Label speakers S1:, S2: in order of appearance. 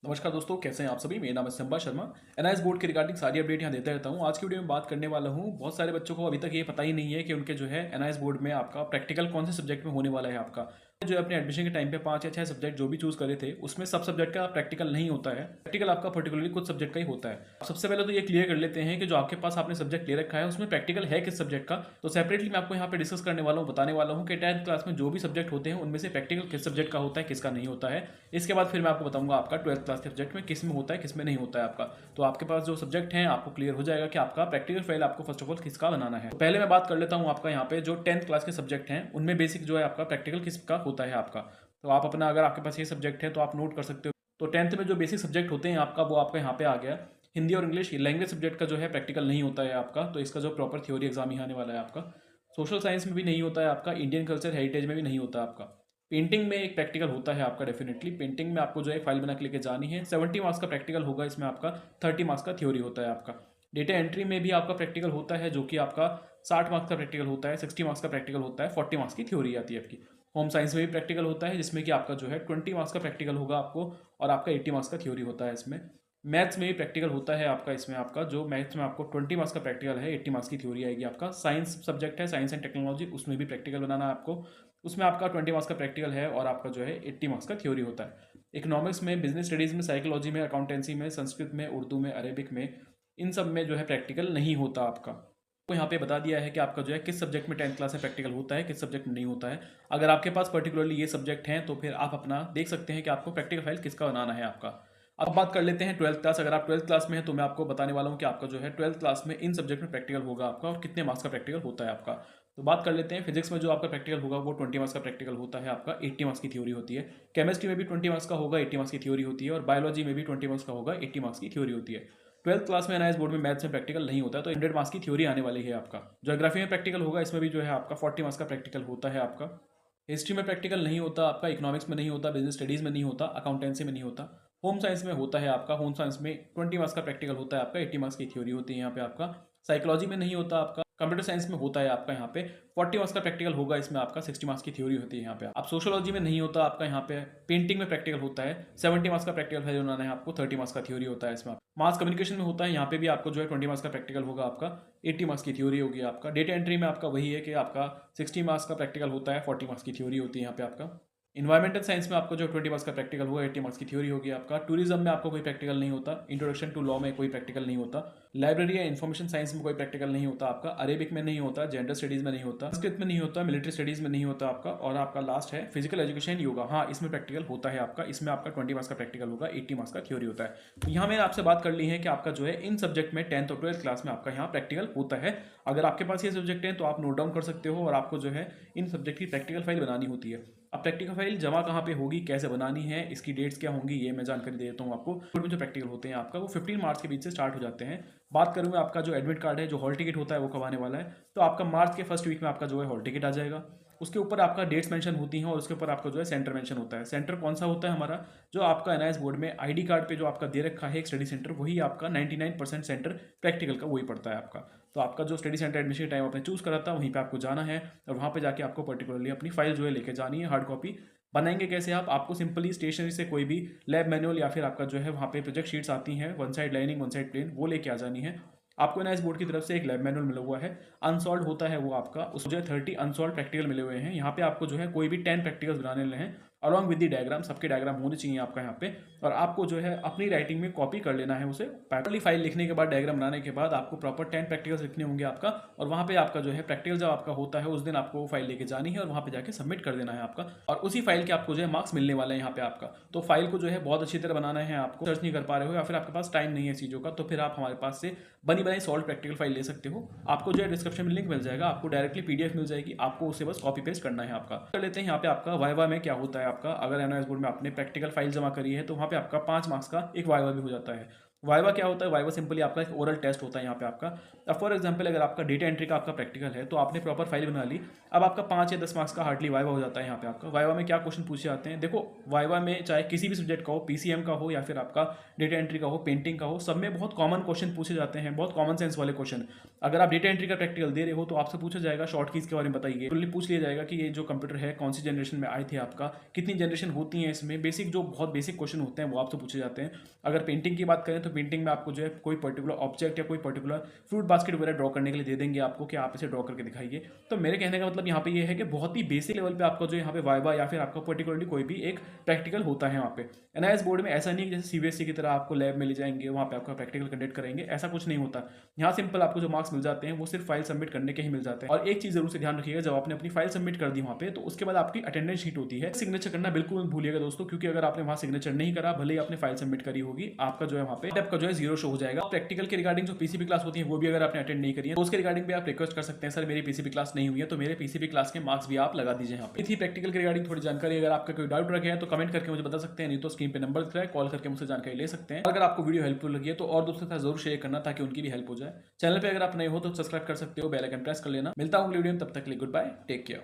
S1: नमस्कार दोस्तों, कैसे हैं आप सभी। मेरा नाम है संभा शर्मा। एनआईएस बोर्ड के रिगार्डिंग सारी अपडेट यहाँ देता रहता हूँ। आज की वीडियो में बात करने वाला हूँ, बहुत सारे बच्चों को अभी तक ये पता ही नहीं है कि उनके जो है एनआईएस बोर्ड में आपका प्रैक्टिकल कौन से सब्जेक्ट में होने वाला है। आपका जो है अपने एडमिशन के टाइम पे 5 या 6 सब्जेक्ट जो भी चूज करे थे, उसमें सब सब्जेक्ट का प्रैक्टिकल नहीं होता है। प्रैक्टिकल आपका पर्टिकुलरली कुछ सब्जेक्ट का ही होता है। सबसे पहले तो ये क्लियर कर लेते हैं कि जो आपके पास आपने सब्जेक्ट ले रखा है उसमें प्रैक्टिकल है किस सब्जेक्ट का। तो सेपरेटली मैं आपको यहाँ पे डिस्कस करने वाला हूँ, बताने वाला हूँ कि 10th क्लास में जो भी सब्जेक्ट होते हैं उनमें से प्रैक्टिकल किस सब्जेक्ट का होता है, किसका नहीं होता है। इसके बाद फिर मैं आपको बताऊंगा आपका 12th क्लास के सब्जेक्ट में किस में होता है, किस में नहीं होता है आपका। तो आपके पास जो सब्जेक्ट हैं आपको क्लियर हो जाएगा कि आपका प्रैक्टिकल फाइल आपको फर्स्ट ऑफ ऑल किसका बनाना है। तो पहले मैं बात कर लेता हूँ आपका यहाँ पे जो 10th क्लास के सब्जेक्ट हैं उनमें बेसिक जो है आपका प्रैक्टिकल किसका होता है आपका। तो आप अपना, अगर आपके पास ये सब्जेक्ट है तो आप नोट कर सकते हो। तो 10th में जो बेसिक सब्जेक्ट होते हैं आपका, वो आपका यहाँ पे आ गया। हिंदी और इंग्लिश लैंग्वेज सब्जेक्ट का जो है प्रैक्टिकल नहीं होता है आपका, तो इसका जो प्रॉपर थ्योरी एग्जाम ही आने वाला है आपका। सोशल साइंस में भी नहीं होता है आपका, इंडियन कल्चर हेरिटेज में भी नहीं होता आपका। पेंटिंग में एक प्रैक्टिकल होता है आपका डेफिनेटली। पेंटिंग में आपको जो है फाइल बना के लेके जानी है। 70 मार्क्स का प्रैक्टिकल होगा इसमें आपका, 30 मार्क्स का थ्योरी होता है आपका। डेटा एंट्री में भी आपका प्रैक्टिकल होता है, जो कि आपका 60 मार्क्स का प्रैक्टिकल होता है, 60 मार्क्स का प्रैक्टिकल होता है, 40 मार्क्स की थ्योरी आती है आपकी। होम साइंस में भी प्रैक्टिकल होता है, जिसमें कि आपका जो है 20 मार्क्स का प्रैक्टिकल होगा आपको, और आपका 80 मार्क्स का थ्योरी होता है इसमें। मैथ्स में भी प्रैक्टिकल होता है आपका, इसमें आपका जो मैथ्स में आपको 20 मार्क्स का प्रैक्टिकल है, 80 मार्क्स की थ्योरी आएगी आपका। साइंस सब्जेक्ट है, साइंस एंड टेक्नोलॉजी, उसमें भी प्रैक्टिकल बनाना है आपको। उसमें आपका 20 मार्क्स का प्रैक्टिकल है और आपका जो है 80 मार्क्स का थ्योरी होता है। इकोनॉमिक्स में, बिजनेस स्टडीज़ में, साइकोलॉजी में, अकाउंटेंसी में, संस्कृत में, उर्दू में, अरेबिक में, इन सब में जो है प्रैक्टिकल नहीं होता आपका। तो यहाँ पे बता दिया है कि आपका जो है किस सब्जेक्ट में 10th क्लास में प्रैक्टिकल होता है, किस सब्जेक्ट में नहीं होता है। अगर आपके पास पर्टिकुलरली ये सब्जेक्ट हैं तो फिर आप अपना देख सकते हैं कि आपको प्रैक्टिकल फाइल किसका बनाना है आपका। अब बात कर लेते हैं 12th क्लास। अगर आप 12th क्लास में हैं तो मैं आपको बताने वाला हूँ कि आपका जो है 12th क्लास में इन सब्जेक्ट में प्रैक्टिकल होगा आपका, और कितने मार्क्स का प्रैक्टिकल होता है आपका। तो बात कर लेते हैं, फिजिक्स में जो आपका प्रैक्टिकल होगा वो 20 मार्क्स का प्रैक्टिकल होता है आपका, 80 मार्क्स की थ्योरी होती है। केमिस्ट्री में भी 20 मार्क्स का होगा, 80 मार्क्स की थ्योरी होती है। और बायोलॉजी में भी 20 मार्क्स का होगा, 80 मार्क्स की थ्योरी होती है। 12th क्लास में एनआईएस बोर्ड में मैथ्स में प्रैक्टिकल नहीं होता है, तो 100 मार्क्स की थ्योरी आने वाली है आपका। ज्योग्राफी में प्रैक्टिकल होगा, इसमें भी जो है आपका 40 मार्क्स का प्रैक्टिकल होता है आपका। हिस्ट्री में प्रैक्टिकल नहीं होता आपका, इकोनॉमिक्स में नहीं होता, बिजनेस स्टडीज़ में नहीं होता, अकाउंटेंसी में नहीं होता। होम साइंस में होता है आपका। होम साइंस में 20 मार्क्स का प्रैक्टिकल होता है आपका, 80 मार्क्स की थ्योरी होती है यहाँ पे आपका। साइकोलॉजी में नहीं होता आपका। कंप्यूटर साइंस में होता है आपका, यहाँ पे 40 मार्क्स का प्रैक्टिकल होगा, इसमें आपका 60 मार्क्स की थ्योरी होती है यहाँ पे। आप सोशोलॉजी में नहीं होता आपका, यहाँ पे पेंटिंग में प्रैक्टिकल होता है, 70 मार्क्स का प्रैक्टिकल है जो उन्होंने आपको, 30 मार्क्स का थ्योरी होता है इसमें। मास कम्युनिकेशन में होता है, यहाँ पे भी आपको जो है 20 मार्क्स का प्रैक्टिकल होगा आपका, 80 मार्क्स की थ्योरी होगी आपका। डेटा एंट्री में आपका वही है कि आपका 60 मार्क्स का प्रैक्टिकल होता है, 40 मार्क्स की थ्योरी होती है यहाँ पे आपका। इन्वायरमेंटल साइंस में आपको जो 20 मार्क्स का प्रैक्टिकल होगा, 80 मार्क्स की थ्योरी होगी आपका। टूरिज्म में आपको कोई प्रैक्टिकल नहीं होता। इंट्रोडक्शन टू लॉ में कोई प्रैक्टिकल नहीं होता। लाइब्रेरी या इन्फॉर्मेशन साइंस में कोई प्रैक्टिकल नहीं होता आपका। अरेबिक में नहीं होता, जेंडर स्टडीज में नहीं होता, संस्कृत में नहीं होता, मिलिट्री स्टडीज में नहीं होता आपका। और आपका लास्ट है फिजिकल एजुकेशन योगा, हाँ इसमें प्रैक्टिकल होता है आपका। इसमें आपका 20 मार्क्स का प्रैक्टिकल होगा, 80 मार्क्स का थ्योरी होता है। तो यहाँ मैंने आपसे बात कर ली है कि आपका जो है इन सब्जेक्ट में 10th और 12th क्लास में आपका यहाँ प्रैक्टिकल होता है। अगर आपके पास ये सब्जेक्ट है तो आप नोट डाउन कर सकते हो, और आपको जो है इन सब्जेक्ट की प्रैक्टिकल फाइल बनानी होती है। अब प्रैक्टिकल फाइल जमा कहाँ पे होगी, कैसे बनानी है, इसकी डेट्स क्या होंगी, ये मैं जानकारी दे देता हूँ आपको। बोर्ड में जो प्रैक्टिकल होते हैं आपका, वो 15 मार्च के बीच से स्टार्ट हो जाते हैं। बात करूँगा आपका जो एडमिट कार्ड है, जो हॉल टिकट होता है, वो कब आने वाला है। तो आपका मार्च के फर्स्ट वीक में आपका जो है हॉल टिकट आ जाएगा। उसके ऊपर आपका डेट्स मेंशन होती हैं, और उसके ऊपर आपका जो है सेंटर मेंशन होता है। सेंटर कौन सा होता है हमारा, जो आपका एनआईएस बोर्ड में आईडी कार्ड पे जो आपका दे रखा है एक स्टडी सेंटर, वही आपका 99% सेंटर प्रैक्टिकल का वही पड़ता है आपका। तो आपका जो स्टडी सेंटर एडमिशन टाइम आपने चूज करा था, वहीं पे आपको जाना है, और वहाँ पे जाके आपको पर्टिकुलरली अपनी फाइल जो है लेके जानी है, हार्ड कॉपी। बनाएंगे कैसे आप, आपको सिंपली स्टेशनरी से कोई भी लैब मैनुअल या फिर आपका जो है वहाँ पे प्रोजेक्ट शीट्स आती हैं, one side lining one side plain, वो लेके आ जानी है। आपको एनआईएस बोर्ड की तरफ से एक लैब मैनुअल मिला हुआ है, अनसॉल्व होता है वो आपका। उस जो है 30 अनसॉल्व प्रैक्टिकल मिले हुए हैं। यहाँ पे आपको जो है कोई भी 10 प्रैक्टिकल्स बनाने हैं, अलॉन्ग विद द डायग्राम, सबके डायग्राम होने चाहिए आपका यहाँ पे। और आपको जो है अपनी राइटिंग में कॉपी कर लेना है उसे। प्रॉपर्ली फाइल लिखने के बाद, डायग्राम बनाने के बाद आपको प्रॉपर 10 प्रैक्टिकल्स लिखने होंगे आपका। और वहाँ पे आपका जो है प्रैक्टिकल जब आपका होता है, उस दिन आपको वो फाइल लेके जानी है और वहाँ पे जाके सबमिट कर देना है आपका। और उसी फाइल के आपको जो है मार्क्स मिलने वाले हैं यहाँ पे आपका। तो फाइल को जो है बहुत अच्छी तरह बनाना है आपको। सर्च नहीं कर पा रहे हो या फिर आपके पास टाइम नहीं है चीज़ों का, तो फिर आप हमारे पास से बनी बनाई सॉल्व प्रैक्टिकल फाइल ले सकते हो। आपको जो है डिस्क्रिप्शन में लिंक मिल जाएगा, आपको डायरेक्टली पीडीएफ मिल जाएगी, आपको उसे बस कॉपी पेस्ट करना है आपका। कर लेते हैं यहाँ पे आपका वाइवा में क्या होता है आपका। अगर एनआईएस बोर्ड में आपने प्रैक्टिकल फाइल जमा करी है तो वहाँ पे आपका 5 मार्क्स का एक वाइवा भी हो जाता है। वाइवा क्या होता है? वाइवा सिंपली आपका एक ओरल टेस्ट होता है यहाँ पे आपका। अब फॉर एग्जांपल अगर आपका डेटा एंट्री का आपका प्रैक्टिकल है तो आपने प्रॉपर फाइल बना ली, अब आपका 5 या 10 मार्क्स का हार्डली वाइवा हो जाता है यहाँ पे आपका। वाइवा में क्या क्वेश्चन पूछे जाते हैं? देखो, वाइवा में चाहे किसी भी सब्जेक्ट का हो, पीसीएम का हो या फिर आपका डेटा एंट्री का हो, पेंटिंग का हो, सब में बहुत कॉमन क्वेश्चन पूछे जाते हैं, बहुत कॉमन सेंस वाले क्वेश्चन। अगर आप डेटा एंट्री का प्रैक्टिकल दे रहे हो तो आपसे पूछा जाएगा शॉर्ट कीज के बारे में बताइए, पूछ लिया जाएगा कि ये जो कंप्यूटर है कौन सी जनरेशन में आए थे आपका, कितनी जनरेशन होती है इसमें, बेसिक जो बहुत बेसिक क्वेश्चन होते हैं वो आपसे पूछे जाते हैं। अगर पेंटिंग की बात करें तो पेंटिंग में आपको जो है कोई पर्टिकुलर ऑब्जेक्ट या कोई पर्टिकुलर फ्रूट बास्केट वगैरह ड्रॉ करने के लिए दे देंगे आपको कि आप इसे ड्रॉ करके दिखाइए। तो मेरे कहने का मतलब यहाँ पे ये है कि बहुत ही बेसिक लेवल पे आपका जो यहाँ पे वाइवा या फिर आपका पर्टिकुलरली कोई भी एक प्रैक्टिकल होता है वहाँ पे। एनआईएस बोर्ड में ऐसा नहीं है कि जैसे सीबीएसई की तरह आपको लैब में ले जाएंगे, वहाँ पे आपका प्रैक्टिकल कंडक्ट करेंगे, ऐसा कुछ नहीं होता। यहाँ सिंपल आपको जो मार्क्स मिल जाते हैं वो सिर्फ फाइल सबमिट करने के ही मिल जाते हैं। और एक चीज़ जरूर से ध्यान रखिएगा, जब आपने अपनी फाइल सबमिट कर दी वहाँ पे तो उसके बाद आपकी अटेंडेंस शीट होती है, सिग्नेचर करना बिल्कुल मत भूलिएगा दोस्तों, क्योंकि अगर आपने वहाँ सिग्नेचर नहीं करा, भले ही आपने फाइल सबमिट करी होगी, आपका जो है वहाँ पे आपका जो है जीरो शो हो जाएगा। प्रैक्टिकल के रिगार्डिंग जो पीसीबी क्लास होती है वो भी अगर आपने अटेंड नहीं करी है तो उसके रिगार्डिंग भी आप रिक्वेस्ट कर सकते हैं, सर मेरी पीसीबी क्लास नहीं हुई है तो मेरे पीसीबी क्लास के मार्क्स भी आप लगा दीजिए यहाँ पे। थी प्रैक्टिकल के रिगार्डिंग थोड़ी जानकारी, अगर आपका कोई डाउट रखे हैं तो कमेंट करके मुझे बता सकते हैं, नहीं तो स्क्रीन पे नंबर दिख रहा है, कॉल करके मुझसे जानकारी ले सकते हैं। अगर आपको वीडियो हेल्पफुल लगी है तो और दोस्तों के साथ जरूर शेयर करना ताकि उनकी भी हेल्प हो जाए। चैनल पे अगर आप नए हो तो सब्सक्राइब कर सकते हो, बेल आइकन प्रेस कर लेना। मिलता हूँ अगली वीडियो में, तब तक के लिए गुड बाय, टेक केयर।